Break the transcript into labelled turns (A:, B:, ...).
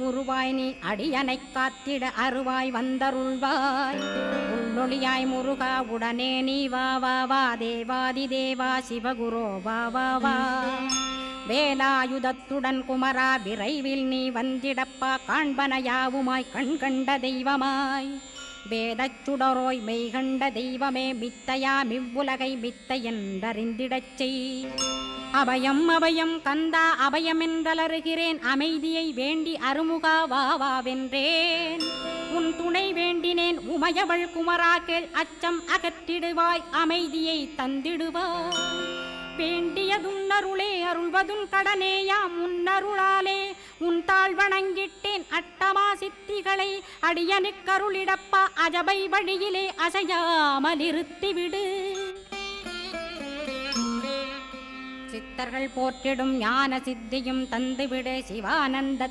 A: உருவாய் நீ அடியனைக் காத்திட அருவாய் வந்தருள்வாய் உள்ளொளியாய் முருகா உடனே நீ வா வா வா தேவாதி தேவா சிவகுரோ வா வா வா வேலாயுதத்துடன் குமரா விரைவில் நீ வந்திடப்பா காண்பன யாவுமாய் கண் கண்ட தெய்வமாய் வேதச் சுடரோய் மெய்கண்ட தெய்வமே மித்தையா மிவ்வுலகை மித்தை என்றறிந்திடச் செய் அபயம் அபயம் கந்தா அபயமென்றலறுகிறேன் அமைதியை வேண்டி அருமுகா வா வா வென்றேன் உன் துணை வேண்டினேன் உமையவள் குமரா கேள் அச்சம் அகற்றிடுவாய் அமைதியை தந்திடுவாய் வேண்டியதுன்னருளே அருள்வதும் கடனேயாம் உன்னருளாலே உன் தாழ் வணங்கிட்டேன் அட்டமா சித்திகளை அடியனுக்கருளிடப்பா அஜபை வழியிலே அசையாமல் இருத்திவிடு சித்தர்கள் போற்றிடும் ஞான சித்தியும் தந்துவிடு சிவானந்த